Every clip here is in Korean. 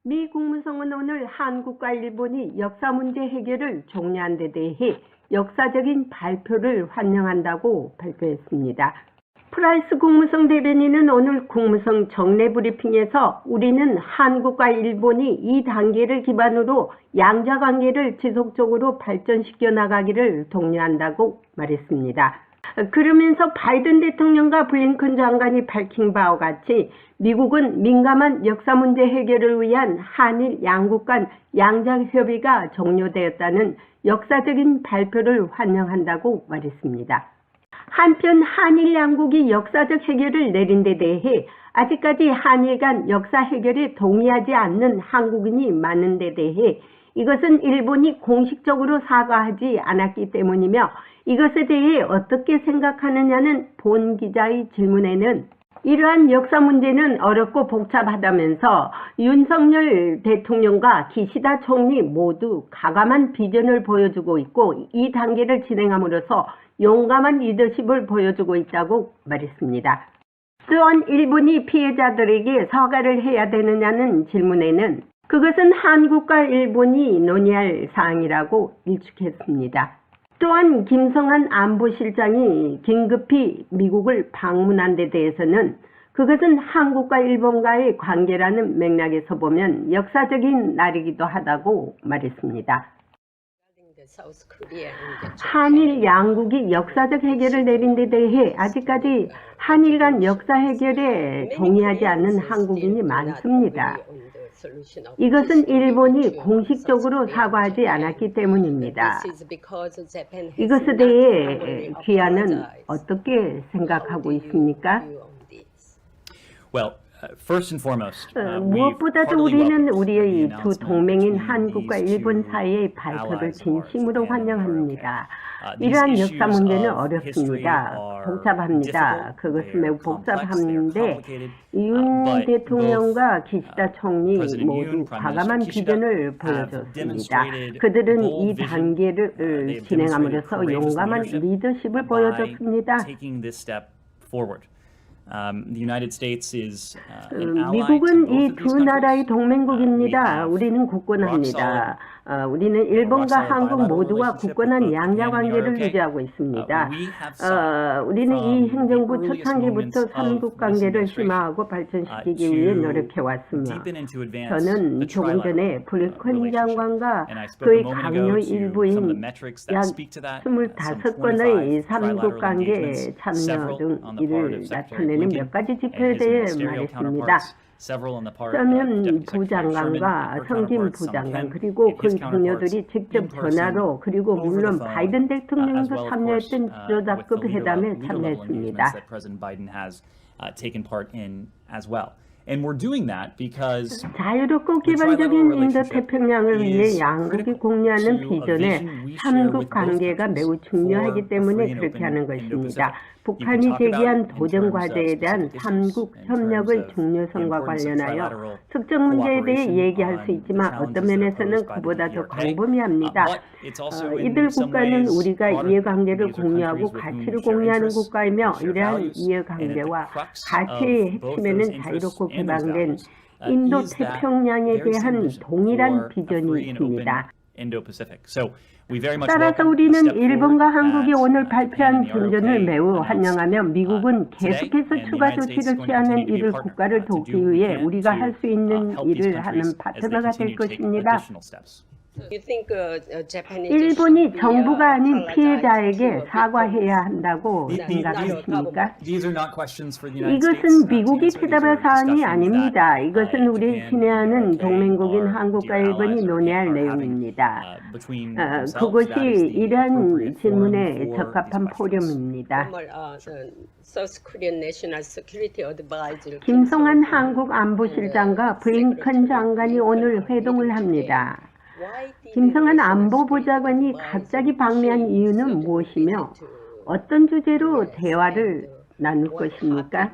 미 국무성은 오늘 한국과 일본이 역사 문제 해결을 종료한 데 대해 역사적인 발표를 환영한다고 발표했습니다. 프라이스 국무성 대변인은 오늘 국무성 정례 브리핑에서 우리는 한국과 일본이 이 단계를 기반으로 양자 관계를 지속적으로 발전시켜 나가기를 독려한다고 말했습니다. 그러면서 바이든 대통령과 블링컨 장관이 밝힌 바와 같이 미국은 민감한 역사 문제 해결을 위한 한일 양국 간 양자 협의가 종료되었다는 역사적인 발표를 환영한다고 말했습니다. 한편 한일 양국이 역사적 해결을 내린 데 대해 아직까지 한일 간 역사 해결에 동의하지 않는 한국인이 많은 데 대해 이것은 일본이 공식적으로 사과하지 않았기 때문이며 이것에 대해 어떻게 생각하느냐는 본 기자의 질문에는 이러한 역사 문제는 어렵고 복잡하다면서 윤석열 대통령과 기시다 총리 모두 가감한 비전을 보여주고 있고 이 단계를 진행함으로써 용감한 리더십을 보여주고 있다고 말했습니다. 또한 일본이 피해자들에게 사과를 해야 되느냐는 질문에는 그것은 한국과 일본이 논의할 사항이라고 일축했습니다. 또한 김성한 안보실장이 긴급히 미국을 방문한 데 대해서는 그것은 한국과 일본과의 관계라는 맥락에서 보면 역사적인 날이기도 하다고 말했습니다. 한일 양국이 역사적 해결을 내린 데 대해 아직까지 한일 간 역사 해결에 동의하지 않는 한국인이 많습니다. 이것은 일본이 공식적으로 사과하지 않았기 때문입니다. 이것에 대해 귀하는 어떻게 생각하고 있습니까? 무엇보다도 우리는 우리의 두 동맹인 한국과 일본 사이의 발표를 진심으로 환영합니다. 이러한 역사 문제는 어렵습니다. 복잡합니다. 그것은 매우 복잡한데 윤 대통령과 기시다 총리 모두 과감한 비전을 보여줬습니다. 그들은 이 단계를 진행함으로써 용감한 리더십을 보여줬습니다. 미국은 이 두 나라의 동맹국입니다. 우리는 굳건합니다. 우리는 일본과 한국 모두와 굳건한 양자 관계를 유지하고 있습니다. 우리는 이 행정부 초창기부터 삼국 관계를 심화하고 발전시키기 위해 노력해왔으며 저는 조금 전에 블링컨 장관과 그의 강요 일부인 약 25건의 삼국 관계 참여 등 이를 나타내는 몇 가지 지표에 대해 말했습니다. 서면 부장관과 성김 부장관 그리고 그 동료들이 직접 전화로 그리고 물론 바이든 대통령도 참여했던 지도자급 회담에 참여했습니다. 자유롭고 개방적인 인도태평양을 위해 양국이 공유하는 비전에 삼국 관계가 매우 중요하기 때문에 그렇게 하는 것입니다. 북한이 제기한 도전 과제에 대한 삼국 협력의 중요성과 관련하여 특정 문제에 대해 얘기할 수 있지만 어떤 면에서는 그보다 더 광범위합니다. 이들 국가는 우리가 이해관계를 공유하고 가치를 공유하는 국가이며 이러한 이해관계와 가치의 핵심에는 자유롭고 개방된 인도태평양에 대한 동일한 비전이 있습니다. 따라서 우리는 일본과 한국이 오늘 발표한 전전을 매우 환영하며 미국은 계속해서 추가 조치를 취하는 이들 국가를 돕기 위해 우리가 할 수 있는 일을 하는 파트너가 될 것입니다. 일본이 정부가 아닌 피해자에게 사과해야 한다고 생각하십니까? 이것은 미국이 대답할 사안이 아닙니다. 이것은 우리 친애하는 동맹국인 한국과 일본이 논의할 내용입니다. 그것이 이러한 질문에 적합한 포럼입니다. 김성한 한국 안보실장과 블링컨 장관이 오늘 회동을 합니다. 김성한 안보보좌관이 갑자기 방미한 이유는 무엇이며 어떤 주제로 대화를 나눌 것입니까?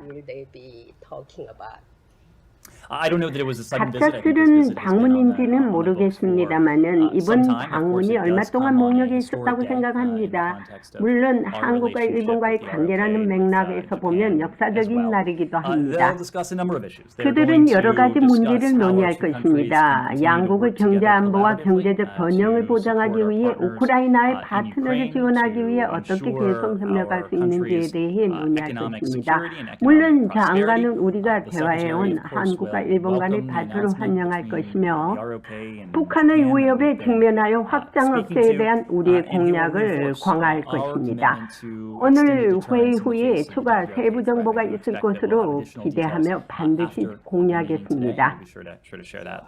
I don't know that it was a sudden visit. I think this 갑작스런 visit has been 방문인지는 on the books for 모르겠습니다만은 이번 some time. Of course, 방문이 it 얼마 does 동안 come on a 목록에 historic 있었다고 day in the 생각합니다. context of 물론 our 한국과 relationship 일본과의 with the 관계라는 ROK, with 맥락에서 보면 Japan as 역사적인 well. 날이기도 They'll 합니다. discuss a number of issues. They're going 그들은 여러 to 가지 discuss 문제를 how our 논의할 two countries can 것입니다. continue to 양국의 work 경제 together 안보와 collaboratively 경제적 번영을 to 보장하기 support our 위해 partners 우크라이나의 in 파트너를 Ukraine, 지원하기 위해 to 어떻게 ensure 계속 협력할 our 수 있는지에 country's 대해 논의할 economic 것입니다. security and economic 물론 prosperity. 장관은 우리가 The Secretary, 대화해온 of course, 한국과 will 일본 간의 welcome the 발표를 announcement 환영할 between 것이며 the ROK and 북한의 Japan that 위협에 we've been 직면하여 확장 speaking 억제에 to, 대한 우리의 and he will 공약을 reinforce 강화할 our 것입니다. commitment to 오늘 extended 회의 deterrence in the 후에 face of the 추가 DPRK 세부 threat. 정보가 I do 있을 expect that we'll have 것으로 additional 기대하며 details 반드시 after the meeting today. 공유하겠습니다. We'll be sure to share that.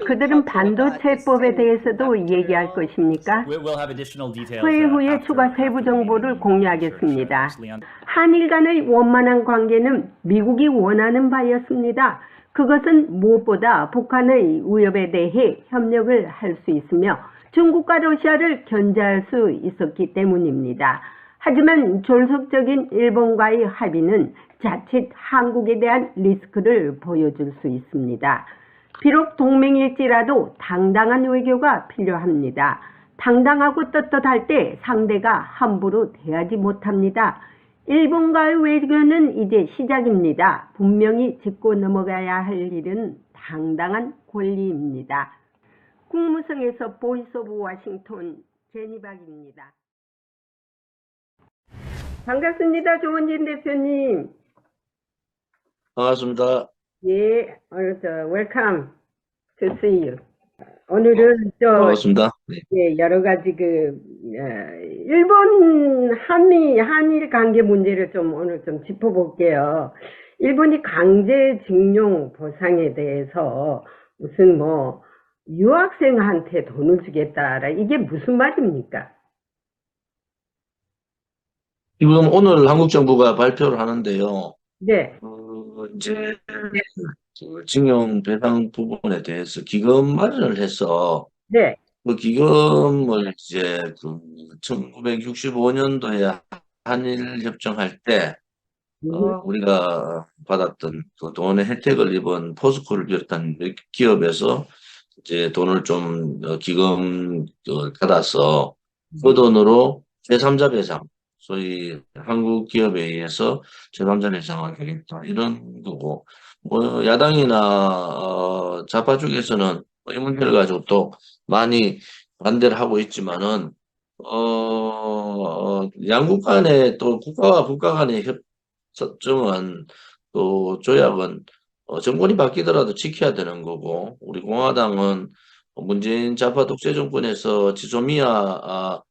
그들은 반도체법에 대해서도 얘기할 것입니까? We'll have additional details 회의 후에 after 추가 the 세부 meeting. 정보를 We'll be sure to share 공유하겠습니다. that. Actually, on 한일 간의 원만한 관계는 미국이 원하는 바였습니다. 그것은 무엇보다 북한의 위협에 대해 협력을 할 수 있으며 중국과 러시아를 견제할 수 있었기 때문입니다. 하지만 졸속적인 일본과의 합의는 자칫 한국에 대한 리스크를 보여줄 수 있습니다. 비록 동맹일지라도 당당한 외교가 필요합니다. 당당하고 떳떳할 때 상대가 함부로 대하지 못합니다. 일본과의 외교는 이제 시작입니다. 분명히 짚고 넘어가야 할 일은 당당한 권리입니다. 국무성에서 보이스 오브 워싱턴 제니박입니다. 반갑습니다. 조원진 대표님. 반갑습니다. 예, 웰컴 to see you. 오늘은 반갑습니다. 네. 예, 여러 가지 일본 한일 관계 문제를 오늘 좀 짚어볼게요. 일본이 강제징용 보상에 대해서 무슨 유학생한테 돈을 주겠다라 이게 무슨 말입니까? 지금 오늘 한국 정부가 발표를 하는데요. 네, 이제 그 징용 배상 부분에 대해서 기금 마련을 해서 네, 그 기금을 이제 1965년도에 한일 협정할 때 우리가 받았던 그 돈의 혜택을 입은 포스코를 비롯한 몇 기업에서 이제 돈을 좀 기금 받아서 그 돈으로 제3자 배상, 소위 한국 기업에 의해서 제3자 배상을 하겠다 이런 거고, 야당이나 좌파 쪽에서는 이 문제를 가지고 또 많이 반대를 하고 있지만은 양국 간의 또 국가와 국가 간의 협정은 또 조약은 정권이 바뀌더라도 지켜야 되는 거고, 우리 공화당은 문재인 좌파 독재 정권에서 지소미아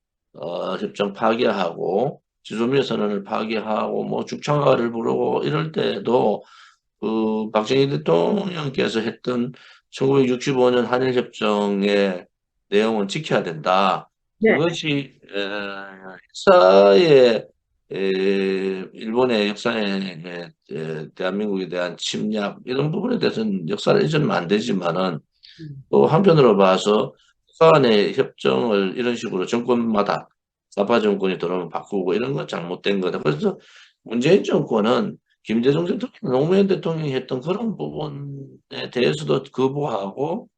협정 파기하고 지소미아 선언을 파기하고 죽창가를 부르고 이럴 때도 그 박정희 대통령께서 했던 1965년 한일 협정의 내용은 지켜야 된다. 네. 그것이 역사의 일본의 역사에 대한민국에 대한 침략 이런 부분에 대해서는 역사를 잊으면 안 되지만은 또 한편으로 봐서 국가 간의 협정을 이런 식으로 정권마다 좌파 정권이 들어오면 바꾸고 이런 건 잘못된 거다. 그래서 문재인 정권은 김대중 대통령, 노무현 대통령이 했던 그런 부분에 대해서도 거부하고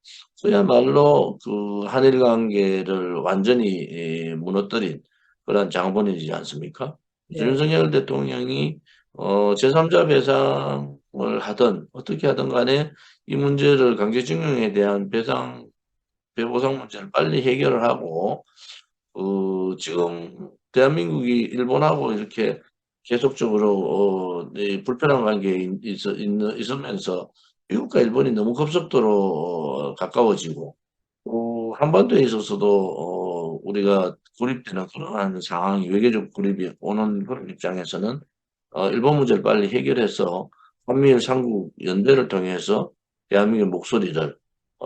그야말로 그 한일 관계를 완전히 무너뜨린 그런 장본인이지 않습니까? 네. 윤석열 대통령이 제3자 배상을 하든 어떻게 하든 간에 이 문제를 강제징용에 대한 배보상 문제를 빨리 해결을 하고 지금 대한민국이 일본하고 이렇게 계속적으로 이 불편한 관계에 있으면서 미국과 일본이 너무 급속도로 가까워지고 한반도에 있어서도 우리가 고립되는 그러한 상황이 외교적 고립이 오는 그런 입장에서는 일본 문제를 빨리 해결해서 한미일 삼국 연대를 통해서 대한민국의 목소리를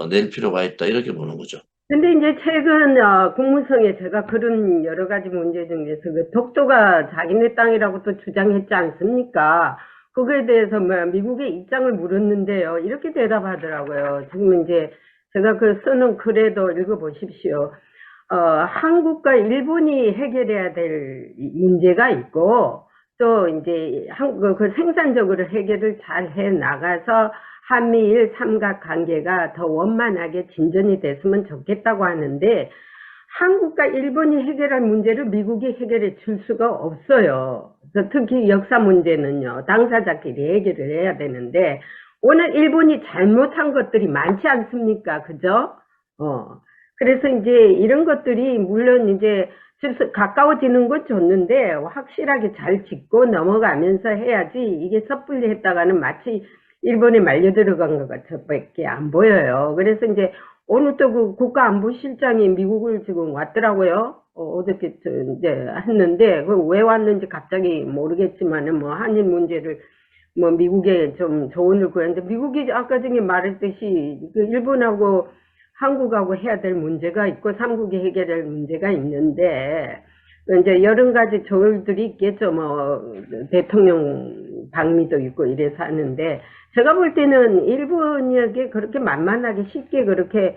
낼 필요가 있다 이렇게 보는 거죠. 근데 이제 최근 국무성에 제가 그런 여러 가지 문제 중에서 그 독도가 자기네 땅이라고 또 주장했지 않습니까? 그거에 대해서 미국의 입장을 물었는데요. 이렇게 대답하더라고요. 지금 이제 제가 쓰는 글에도 읽어보십시오. 한국과 일본이 해결해야 될 문제가 있고 또 이제 생산적으로 해결을 잘 해 나가서 한미일 삼각관계가 더 원만하게 진전이 됐으면 좋겠다고 하는데 한국과 일본이 해결할 문제를 미국이 해결해 줄 수가 없어요. 특히 역사 문제는요. 당사자끼리 해결을 해야 되는데 오늘 일본이 잘못한 것들이 많지 않습니까? 그죠? 그래서 이제 이런 것들이 물론 이제 가까워지는 건 좋는데 확실하게 잘 짚고 넘어가면서 해야지 이게 섣불리 했다가는 마치 일본에 말려 들어간 것 같아밖에 안 보여요. 그래서 이제 오늘 또 그 국가안보실장이 미국을 지금 왔더라고요. 어저께 이제 했는데 그 왜 왔는지 갑자기 모르겠지만은 뭐 한일 문제를 뭐 미국에 좀 조언을 구했는데 미국이 아까 전에 말했듯이 그 일본하고 한국하고 해야 될 문제가 있고 삼국이 해결할 문제가 있는데 이제 여러 가지 조언들이 있겠죠. 뭐 대통령 방미도 있고 이래서 하는데 제가 볼 때는 일본에게 그렇게 만만하게 쉽게 그렇게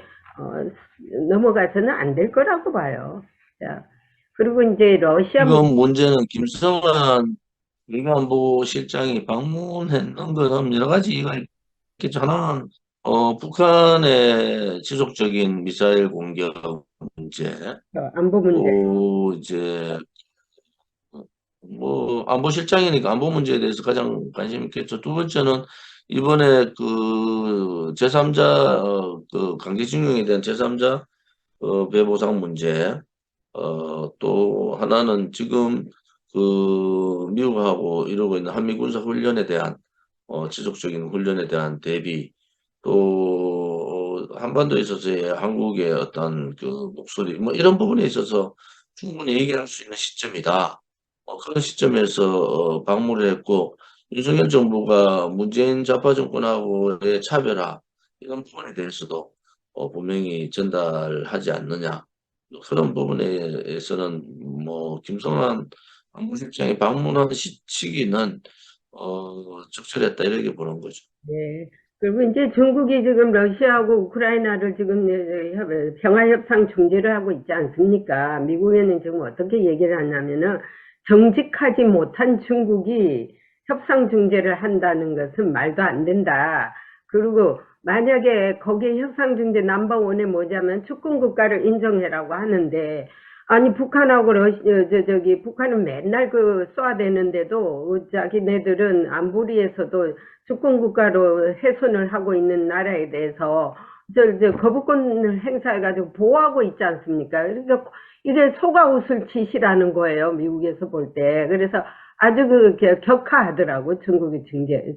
넘어가서는 안 될 거라고 봐요. 자, 그리고 이제 러시아 지금 문제는 김성환 외교안보실장이 방문했는 거는 여러 가지 이유가 있겠죠. 하나는 북한의 지속적인 미사일 공격 문제, 안보 문제. 또 이제 뭐 안보실장이니까 안보 문제에 대해서 가장 관심 있겠죠. 두 번째는 이번에 그 제3자 그 강제징용에 대한 제3자 배보상 문제, 또 하나는 지금 그 미국하고 이루고 있는 한미 군사 훈련에 대한 지속적인 훈련에 대한 대비, 또 한반도에 있어서의 한국의 어떤 그 목소리 뭐 이런 부분에 있어서 충분히 얘기할 수 있는 시점이다. 그런 시점에서 방문을 했고 윤석열 정부가 문재인 좌파 정권하고의 차별화 이런 부분에 대해서도 분명히 전달하지 않느냐. 그런 부분에서는 뭐 김성환 안보실장이 방문한 시기는 적절했다 이렇게 보는 거죠. 네. 그리고 이제 중국이 지금 러시아하고 우크라이나를 지금 평화협상 중재를 하고 있지 않습니까? 미국에는 지금 어떻게 얘기를 하냐면은 정직하지 못한 중국이 협상 중재를 한다는 것은 말도 안 된다. 그리고 만약에 거기에 협상 중재 넘버원에 뭐냐면 축군 국가를 인정해라고 하는데 아니 북한하고 북한은 맨날 그 쏘아대는데도 자기네들은 안보리에서도 주권 국가로 훼손을 하고 있는 나라에 대해서 거부권을 행사해가지고 보호하고 있지 않습니까? 그러니까 이게 속아 웃을 짓이라는 거예요, 미국에서 볼 때. 그래서 아주 격하하더라고, 중국의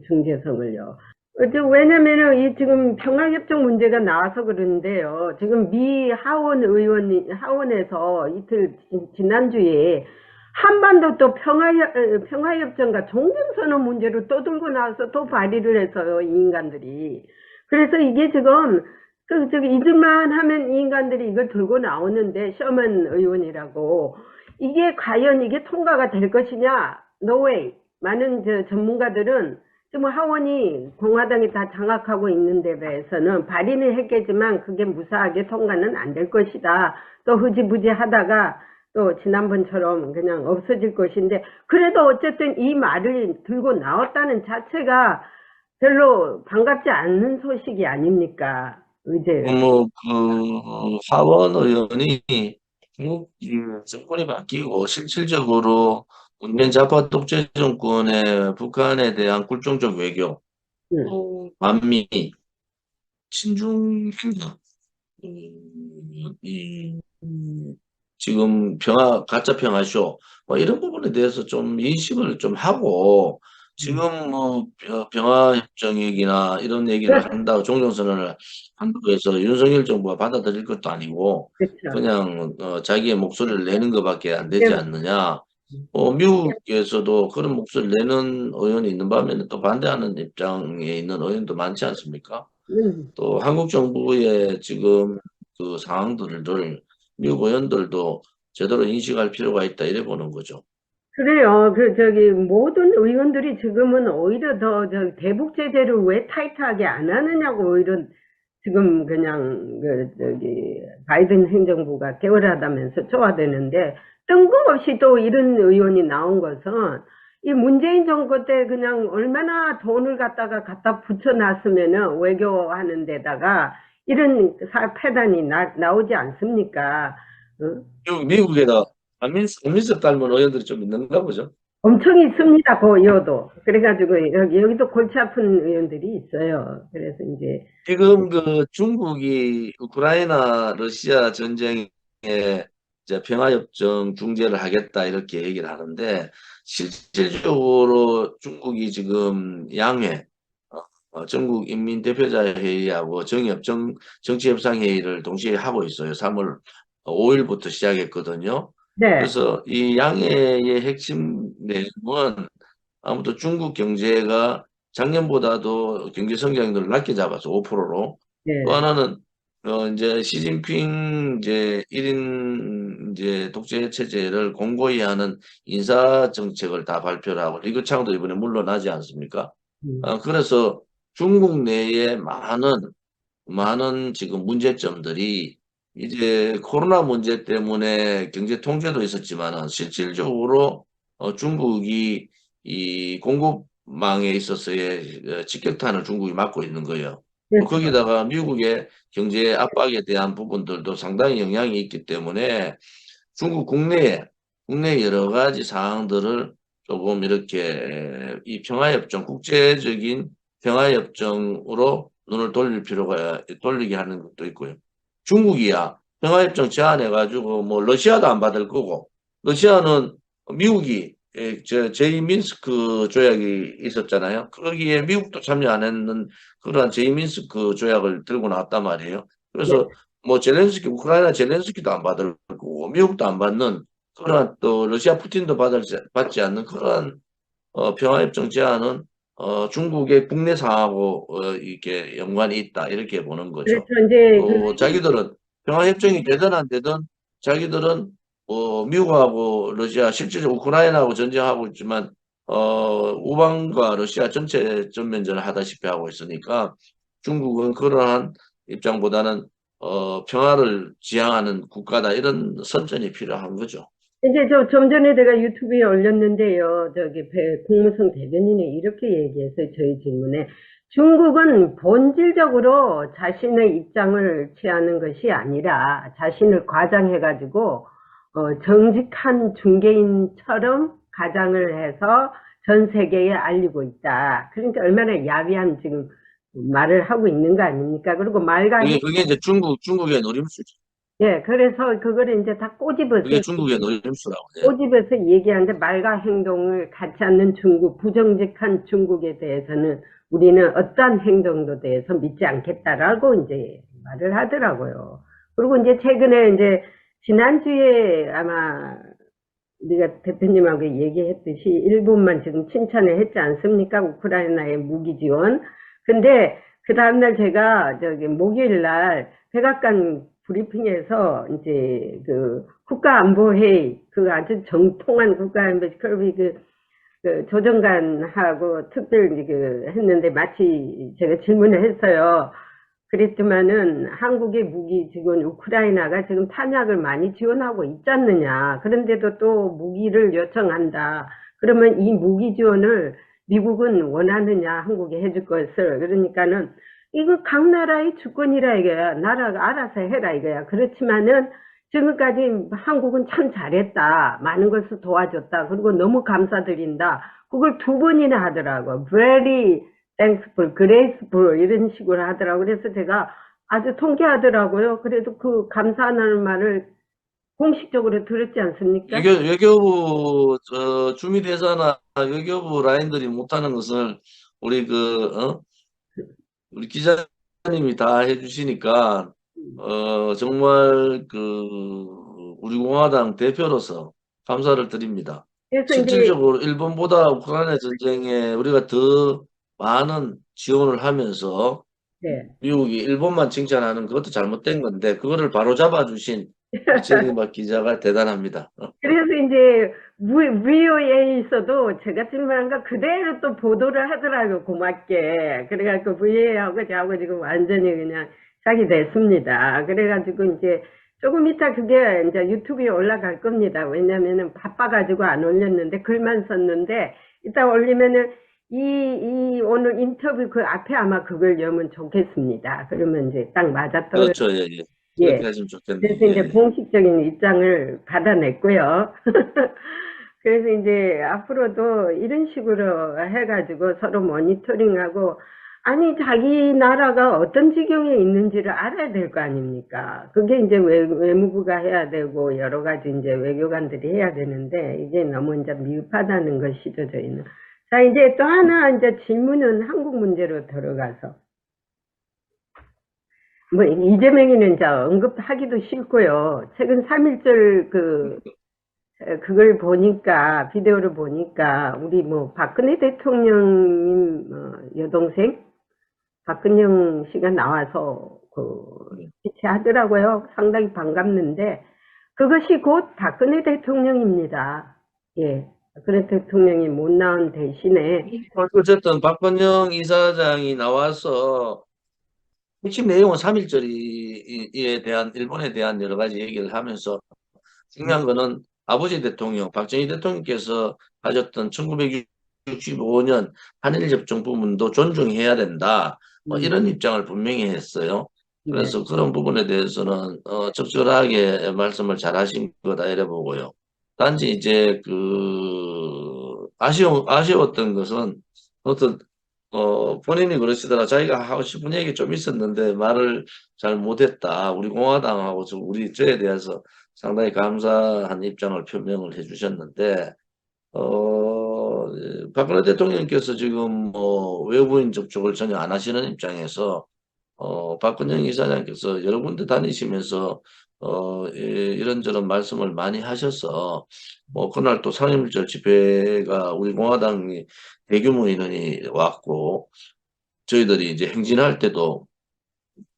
중재성을요. 왜냐면은 이 지금 평화협정 문제가 나와서 그러는데요. 지금 미 하원에서 이틀 지난주에 한반도 또 평화협정과 종전선언 문제로 또 들고 나와서 또 발의를 했어요, 이 인간들이. 그래서 이게 지금 잊을만 하면 이 인간들이 이걸 들고 나오는데 셔먼 의원이라고 이게 과연 이게 통과가 될 것이냐? No way. 많은 전문가들은 지금 하원이 공화당이 다 장악하고 있는 데 대해서는 발의는 했겠지만 그게 무사하게 통과는 안 될 것이다. 또 흐지부지 하다가 또 지난번처럼 그냥 없어질 것인데 그래도 어쨌든 이 말을 들고 나왔다는 자체가 별로 반갑지 않는 소식이 아닙니까? 이제 그 하원 의원이 중국 정권이 바뀌고 실질적으로 문재인 좌파 독재 정권의 북한에 대한 굴종적 외교, 반미, 친중 행각, 지금 가짜 평화쇼, 뭐 이런 부분에 대해서 좀 인식을 좀 하고, 지금 뭐 평화협정 얘기나 이런 얘기를 한다고 종전선언을 한다고 해서 윤석열 정부가 받아들일 것도 아니고, 그렇죠. 그냥 자기의 목소리를 내는 것밖에 안 되지 않느냐. 미국에서도 그런 목소리를 내는 의원이 있는 반면에 또 반대하는 입장에 있는 의원도 많지 않습니까? 또 한국 정부의 지금 그 상황들을 미국 의원들도 제대로 인식할 필요가 있다 이래 보는 거죠. 그래요. 모든 의원들이 지금은 오히려 더 대북 제재를 왜 타이트하게 안 하느냐고 오히려 지금 그냥 바이든 행정부가 개월하다면서 좋아되는데 뜬금없이 또 이런 의원이 나온 것은 이 문재인 정부 때 그냥 얼마나 돈을 갖다 붙여놨으면은 외교하는 데다가 이런 패단이 나오지 않습니까? 어? 미국에다 안민석 닮은 의원들이 좀 있는가 보죠. 엄청 있습니다, 고여도. 그래가지고 여기도 골치 아픈 의원들이 있어요. 그래서 이제 지금 그 중국이 우크라이나 러시아 전쟁에 이제 평화협정 중재를 하겠다 이렇게 얘기를 하는데 실질적으로 중국이 지금 양회 전국 인민대표자회의하고 정치협상회의를 동시에 하고 있어요. 3월 5일부터 시작했거든요. 네, 그래서 이 양회의 핵심 내용은 아무튼 중국 경제가 작년보다도 경제 성장률을 낮게 잡아서 5%로 또 네, 하나는 이제 시진핑 이제 1인 이제 독재 체제를 공고히 하는 인사 정책을 다 발표를 하고 리그창도 이번에 물러나지 않습니까? 음, 그래서 중국 내에 많은 지금 문제점들이 이제 코로나 문제 때문에 경제 통제도 있었지만은 실질적으로 중국이 이 공급망에 있어서의 직격탄을 중국이 맞고 있는 거예요. 또 그렇죠. 거기다가 미국의 경제 압박에 대한 부분들도 상당히 영향이 있기 때문에 중국 국내 여러 가지 사항들을 조금 이렇게 이 평화협정, 국제적인 평화협정으로 눈을 돌리게 하는 것도 있고요. 중국이야 평화협정 제안해가지고 뭐 러시아도 안 받을 거고 러시아는 미국이 제이민스크 조약이 있었잖아요. 거기에 미국도 참여 안 했는 그러한 제이민스크 조약을 들고 나왔단 말이에요. 네. 그래서 뭐 우크라이나 젤렌스키도 안 받을 거고 미국도 안 받는 그러한 또 러시아 푸틴도 받지 않는 그러한 평화협정 제안은 중국의 국내 상하고 이게 연관이 있다 이렇게 보는 그래서 거죠. 이제 또 자기들은 평화협정이 되든 안 되든 자기들은 미국하고 러시아 실질적으로 우크라이나하고 전쟁하고 있지만 우방과 러시아 전체 전면전을 하다시피 하고 있으니까 중국은 그러한 입장보다는 평화를 지향하는 국가다 이런 선전이 필요한 거죠. 이제 좀 전에 내가 유튜브에 올렸는데요. 공무성 대변인이 이렇게 얘기했어요. 저희 질문에. 중국은 본질적으로 자신의 입장을 취하는 것이 아니라 자신을 과장해가지고, 정직한 중개인처럼 가장을 해서 전 세계에 알리고 있다. 그러니까 얼마나 야비한 지금 말을 하고 있는 거 아닙니까? 그리고 말과 그게 이제 중국의 노림수죠. 예, 그래서 그거를 이제 다 그게 꼬집어서 중국의 노림수라고 해요. 꼬집어서 얘기하는데 말과 행동을 같이 않는 중국, 부정직한 중국에 대해서는 우리는 어떠한 행동도 대해서 믿지 않겠다라고 이제 말을 하더라고요. 그리고 이제 최근에 이제 지난주에 아마 우리가 대표님하고 얘기했듯이 일본만 지금 칭찬을 했지 않습니까? 우크라이나의 무기 지원. 근데 그 다음날 제가 목요일 날 백악관 브리핑에서 이제 그 국가안보회의, 그 아주 정통한 국가안보 클럽이 그 조정관하고 특별 했는데 마치 제가 질문을 했어요. 그랬지만은 한국의 무기 지원 우크라이나가 지금 탄약을 많이 지원하고 있지 않느냐. 그런데도 또 무기를 요청한다. 그러면 이 무기 지원을 미국은 원하느냐, 한국에 해줄 것을. 그러니까는 이거 각 나라의 주권이라 이거야. 나라가 알아서 해라 이거야. 그렇지만은 지금까지 한국은 참 잘했다. 많은 것을 도와줬다. 그리고 너무 감사드린다. 그걸 두 번이나 하더라고. Very thankful, graceful 이런 식으로 하더라고. 그래서 제가 아주 통쾌하더라고요. 그래도 그 감사하는 말을 공식적으로 들었지 않습니까? 외교부 주미대사나 외교부 라인들이 못하는 것을 우리 우리 기자님이 다 해주시니까 정말 우리 공화당 대표로서 감사를 드립니다. 그래서 이제 실질적으로 일본보다 우크라이나 전쟁에 우리가 더 많은 지원을 하면서 네. 미국이 일본만 칭찬하는 그것도 잘못된 건데 그거를 바로잡아 주신 박정희박 기자가 대단합니다. 그래서 이제 VOA에서도 제가 질문한 거 그대로 또 보도를 하더라고요. 고맙게. 그래가지고 VOA하고 저하고 지금 완전히 그냥 짝이 됐습니다. 그래가지고 이제 조금 이따 그게 이제 유튜브에 올라갈 겁니다. 왜냐면은 바빠가지고 안 올렸는데 글만 썼는데 이따 올리면은 오늘 인터뷰 그 앞에 아마 그걸 여면 좋겠습니다. 그러면 이제 딱 맞아떨어져. 그렇죠. 예, 예. 예. 그렇게 하시면 좋겠네요. 그래서 예, 이제 예. 공식적인 입장을 받아냈고요. 그래서 이제 앞으로도 이런 식으로 해가지고 서로 모니터링하고, 아니, 자기 나라가 어떤 지경에 있는지를 알아야 될 거 아닙니까? 그게 이제 외무부가 해야 되고, 여러 가지 이제 외교관들이 해야 되는데, 이게 너무 이제 미흡하다는 것이죠, 저희는. 자, 이제 또 하나 이제 질문은 한국 문제로 들어가서. 뭐, 이재명이는 이제 언급하기도 싫고요. 최근 3.1절 그걸 보니까, 비디오를 보니까, 우리 뭐, 박근혜 대통령님, 여동생? 박근영 씨가 나와서, 피치하더라고요. 상당히 반갑는데, 그것이 곧 박근혜 대통령입니다. 예. 박근혜 대통령이 못 나온 대신에, 어쨌든 박건영 이사장이 나와서 핵심 내용은 3.1절에 대한 일본에 대한 여러 가지 얘기를 하면서 중요한 거는 아버지 대통령 박정희 대통령께서 하셨던 1965년 한일 접종 부분도 존중해야 된다. 이런 입장을 분명히 했어요. 네. 그래서 그런 부분에 대해서는 적절하게 말씀을 잘 하신 거다 이래 보고요. 단지 이제 아쉬웠던 것은 어떤 본인이 그러시더라. 자기가 하고 싶은 얘기 좀 있었는데 말을 잘 못했다. 우리 공화당하고 우리 저에 대해서 상당히 감사한 입장을 표명을 해주셨는데, 박근혜 대통령께서 지금 뭐 외부인 접촉을 전혀 안 하시는 입장에서 박근영 이사장께서 여러 군데 다니시면서 이런저런 말씀을 많이 하셔서 뭐 그날 또 상임절 집회가 우리 공화당이 대규모 인원이 왔고 저희들이 이제 행진할 때도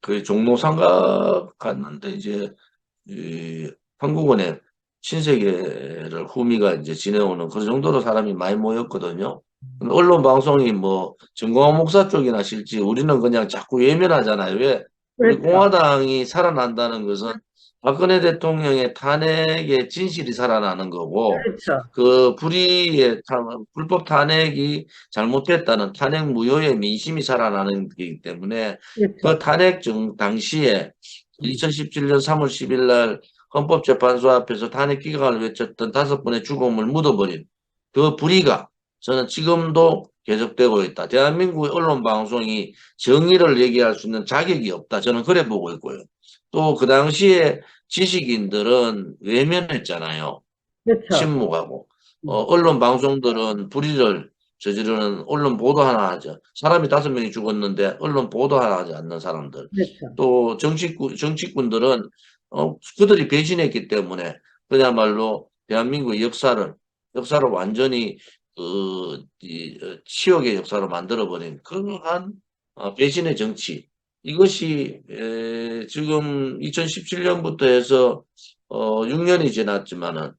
그 종로 상가 갔는데 이제 이 한국은행 신세계를 후미가 이제 지내오는 그 정도로 사람이 많이 모였거든요. 언론 방송이 뭐 정광훈 목사 쪽이나 실지 우리는 그냥 자꾸 외면하잖아요. 왜? 우리 그렇죠. 공화당이 살아난다는 것은 박근혜 대통령의 탄핵의 진실이 살아나는 거고 그렇죠. 그 불법 탄핵이 잘못됐다는 탄핵 무효의 민심이 살아나는 거기 때문에 그 그렇죠. 탄핵 당시에 2017년 3월 10일 날 헌법재판소 앞에서 탄핵 기각을 외쳤던 5분의 죽음을 묻어버린 그 불의가 저는 지금도 계속되고 있다. 대한민국의 언론 방송이 정의를 얘기할 수 있는 자격이 없다. 저는 그래 보고 있고요. 또 그 당시에 지식인들은 외면했잖아요. 그렇죠. 침묵하고 언론 방송들은 불의를 저지르는 언론 보도 하나 하죠. 사람이 5명이 죽었는데 언론 보도 하나 하지 않는 사람들. 그렇죠. 또 정치꾼들은 그들이 배신했기 때문에 그야말로 대한민국의 역사를 완전히 치욕의 역사로 만들어버린 그러한 배신의 정치. 이것이 지금 2017년부터 해서 6년이 지났지만은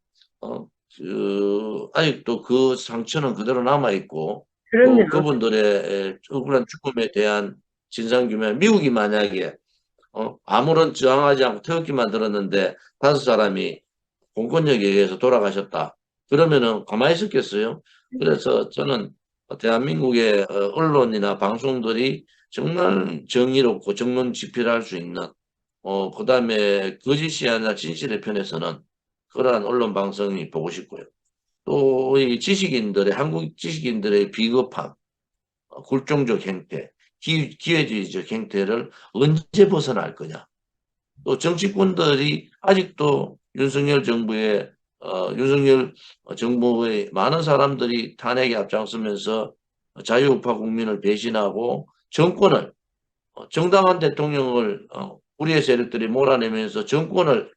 아직도 그 상처는 그대로 남아 있고 또 그럼요. 그분들의 억울한 죽음에 대한 진상규명. 미국이 만약에 아무런 저항하지 않고 태극기만 들었는데 5사람이 공권력에 의해서 돌아가셨다. 그러면은 가만히 있었겠어요? 그래서 저는 대한민국의 언론이나 방송들이 정말 정의롭고 정론집필할 수 있는 그다음에 거짓이 아니라 진실의 편에서는 그러한 언론 방송이 보고 싶고요. 또 이 한국 지식인들의 비겁함, 굴종적 행태, 기회주의적 행태를 언제 벗어날 거냐. 또 정치꾼들이 아직도 윤석열 정부의 많은 사람들이 탄핵에 앞장서면서 자유우파 국민을 배신하고 정권을 정당한 대통령을 우리의 세력들이 몰아내면서 정권을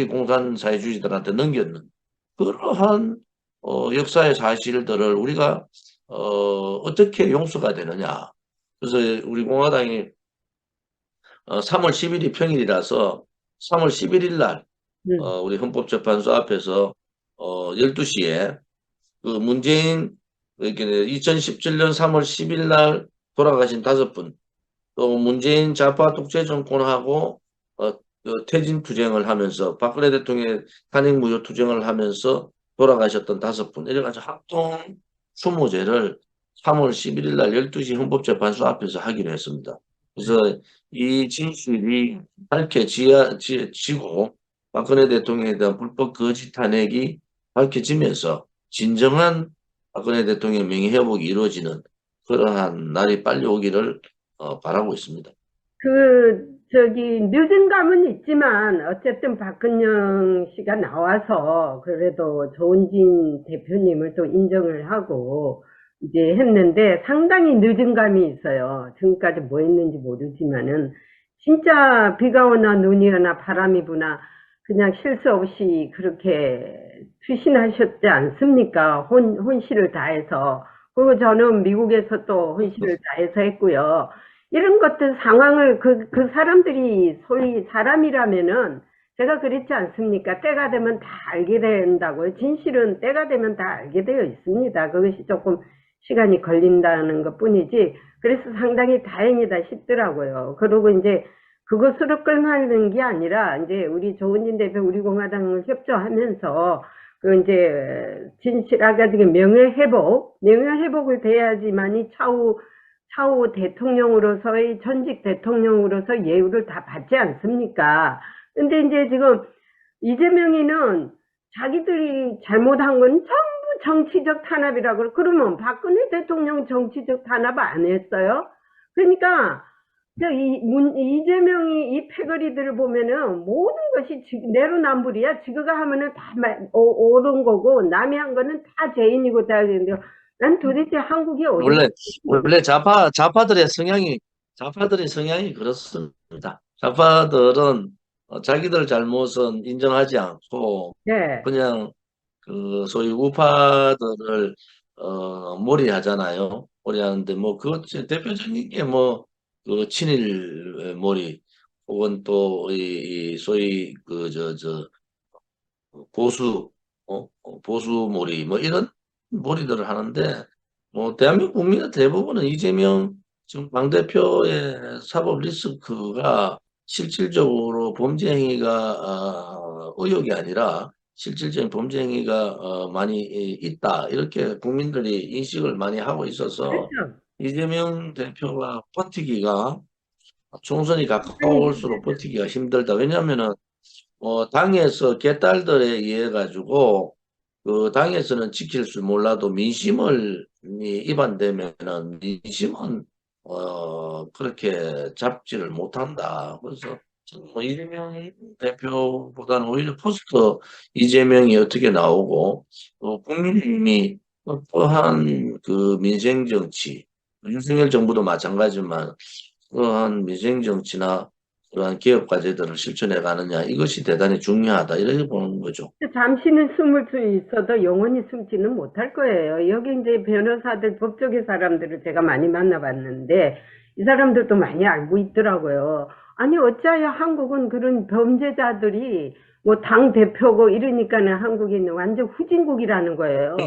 공산 사회주의들한테 넘겼는 그러한 역사의 사실들을 우리가 어떻게 용서가 되느냐. 그래서 우리 공화당이 3월 10일이 평일이라서 3월 11일 날 우리 헌법재판소 앞에서 12시에 그 문재인 2017년 3월 10일 날 돌아가신 5분 또 문재인 좌파 독재 정권하고 퇴진 투쟁을 하면서 박근혜 대통령의 탄핵 무효 투쟁을 하면서 돌아가셨던 5분 이래가지고 합동 추모제를 3월 11일 날 12시 헌법재판소 앞에서 하기로 했습니다. 그래서 이 진실이 밝혀지고 박근혜 대통령에 대한 불법 거짓 탄핵이 밝혀지면서 진정한 박근혜 대통령의 명예회복이 이루어지는 그러한 날이 빨리 오기를 바라고 있습니다. 늦은 감은 있지만, 어쨌든 박근영 씨가 나와서, 그래도 조은진 대표님을 또 인정을 하고, 이제 했는데, 상당히 늦은 감이 있어요. 지금까지 뭐 했는지 모르지만은, 진짜 비가 오나 눈이 오나 바람이 부나, 그냥 실수 없이 그렇게 투신하셨지 않습니까? 혼신을 다해서. 그리고 저는 미국에서 또 혼신을 다해서 했고요. 이런 것들 상황을 그 사람들이 소위 사람이라면은 제가 그랬지 않습니까? 때가 되면 다 알게 된다고요. 진실은 때가 되면 다 알게 되어 있습니다. 그것이 조금 시간이 걸린다는 것 뿐이지. 그래서 상당히 다행이다 싶더라고요. 그리고 이제 그것으로 끝나는 게 아니라 이제 우리 조은진 대표 우리 공화당을 협조하면서 그 이제 진실하게 명예회복을 돼야지만이 차후 대통령으로서의 전직 대통령으로서 예우를 다 받지 않습니까? 근데 이제 지금 이재명이는 자기들이 잘못한 건 전부 정치적 탄압이라고 그러면 박근혜 대통령 정치적 탄압 안 했어요? 그러니까 이재명이 이 패거리들을 보면은 모든 것이 내로남불이야. 지그가 하면은 다 옳은 거고 남이 한 거는 다 죄인이고 다 그런데 난 도대체 한국이 원래 좌파들의 성향이 그렇습니다. 좌파들은 자기들 잘못은 인정하지 않고 네. 그냥 그 소위 우파들을 몰이하잖아요. 몰이하는데 뭐 그 대표적인 게 뭐 그 친일 몰이 혹은 또 이 소위 그 보수 몰이 뭐 이런 몰이들을 하는데 뭐 대한민국 국민의 대부분은 이재명 지금 당대표의 사법 리스크가 실질적으로 범죄 행위가 의혹이 아니라 실질적인 범죄 행위가 많이 있다 이렇게 국민들이 인식을 많이 하고 있어서 그렇죠. 이재명 대표가 버티기가 총선이 가까울수록 버티기가 힘들다. 왜냐하면은 당에서 개딸들에 의해 가지고 그 당에서는 지킬 줄 몰라도 민심을 위반되면은 민심은 그렇게 잡지를 못한다. 그래서 저는 뭐 이재명 대표보다는 오히려 포스터 이재명이 어떻게 나오고 또 국민의힘이 또한 그 민생 정치 윤석열 정부도 마찬가지지만 그러한 민생 정치나 그러한 개혁 과제들을 실천해 가느냐 이것이 대단히 중요하다 이렇게 보는 거죠. 잠시는 숨을 수 있어도 영원히 숨지는 못할 거예요. 여기 이제 변호사들, 법조계 사람들을 제가 많이 만나봤는데 이 사람들도 많이 알고 있더라고요. 아니 어찌하여 한국은 그런 범죄자들이 뭐 당 대표고 이러니까는 한국이 완전 후진국이라는 거예요.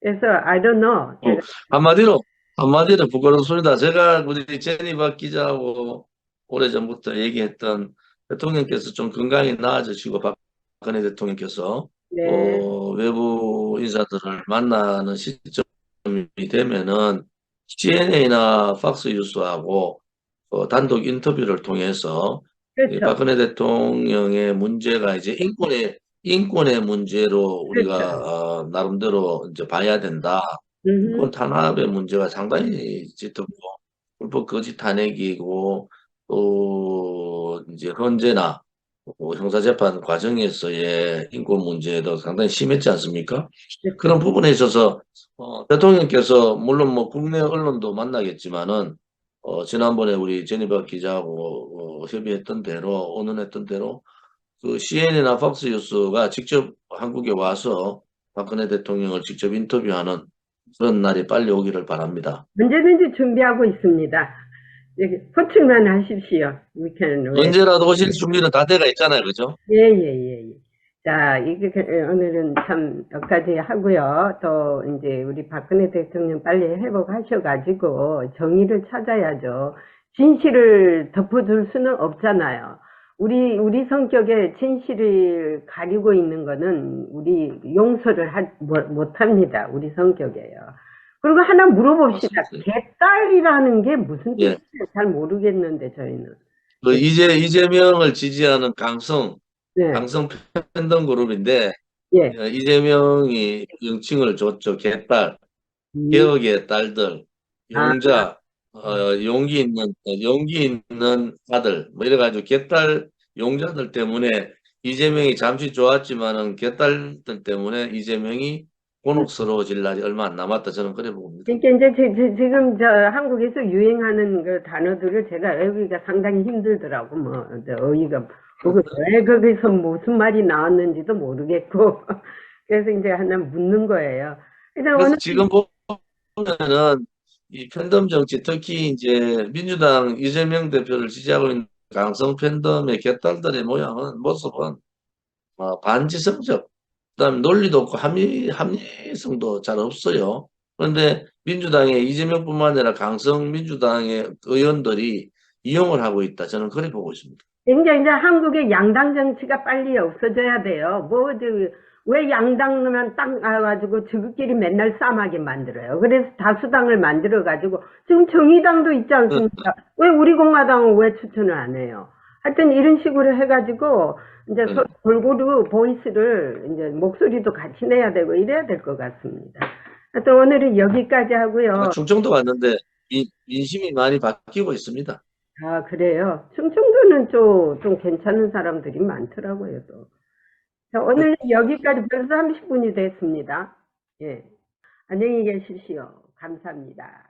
그래서 I don't know. 제가 한마디로 부끄러운 소리다. 제가 우리 제니박 기자하고 오래전부터 얘기했던 대통령께서 좀 건강이 나아지시고 박근혜 대통령께서 네, 외부 인사들을 만나는 시점이 되면은 CNA나 팍스 뉴스하고 단독 인터뷰를 통해서 이 그렇죠. 박근혜 대통령의 문제가 이제 인권의 문제로 그렇죠. 우리가 나름대로 이제 봐야 된다. 인권 탄압의 문제가 상당히 짙었고 불법 거짓 탄핵이고 또 이제 헌재나 형사재판 과정에서의 인권 문제도 상당히 심했지 않습니까? 그런 부분에 있어서 대통령께서 물론 뭐 국내 언론도 만나겠지만은 지난번에 우리 제니박 기자하고 협의했던 대로 의논했던 대로 그 CNN이나 팍스 뉴스가 직접 한국에 와서 박근혜 대통령을 직접 인터뷰하는 그런 날이 빨리 오기를 바랍니다. 언제든지 준비하고 있습니다. 호출만 하십시오. We can wait. 언제라도 오실 준비는 다 돼가 있잖아요, 그죠? 예. 자, 오늘은 참 여기까지 하고요. 또 이제 우리 박근혜 대통령 빨리 회복하셔가지고 정의를 찾아야죠. 진실을 덮어줄 수는 없잖아요. 우리 성격에 진실을 가리고 있는 거는 우리 용서를 못합니다. 우리 성격에요. 그리고 하나 물어봅시다. 맞습니다. 개딸이라는 게 무슨 예. 뜻인지 잘 모르겠는데, 저희는. 그 이재명을 지지하는 강성 네, 팬덤 그룹인데 예. 이재명이 명칭을 줬죠. 개딸, 음, 개혁의 딸들, 아, 용자, 용기 있는 아들, 뭐 이래가지고 개딸 용자들 때문에 이재명이 잠시 좋았지만은 개딸들 때문에 이재명이 곤혹스러워질 날이 얼마 안 남았다. 저는 그래 봅니다. 그러니까 이제 지금 한국에서 유행하는 그 단어들을 제가 외우기가 상당히 힘들더라고. 뭐 어이가 그거 왜 거기서 무슨 말이 나왔는지도 모르겠고 그래서 이제 하나 묻는 거예요. 그래서 그래서 오늘 지금 보면은 이 팬덤 정치, 특히 이제 민주당 이재명 대표를 지지하고 있는 강성 팬덤의 개딸들의 모습은 반지성적, 그다음에 논리도 없고 합리성도 잘 없어요. 그런데 민주당의 이재명뿐만 아니라 강성 민주당의 의원들이 이용을 하고 있다. 저는 그렇게 보고 있습니다. 이제 한국의 양당 정치가 빨리 없어져야 돼요. 왜 양당만 딱 나와가지고 저끼리 맨날 싸움하게 만들어요. 그래서 다수당을 만들어가지고 지금 정의당도 있지 않습니까? 왜 우리 공화당은 왜 추천을 안 해요? 하여튼 이런 식으로 해가지고 이제 네. 골고루 보이스를 이제 목소리도 같이 내야 되고 이래야 될 것 같습니다. 하여튼 오늘은 여기까지 하고요. 충청도 왔는데 민심이 많이 바뀌고 있습니다. 아, 그래요? 충청도는 좀 괜찮은 사람들이 많더라고요, 또. 자, 오늘 여기까지 벌써 30분이 됐습니다. 예. 안녕히 계십시오. 감사합니다.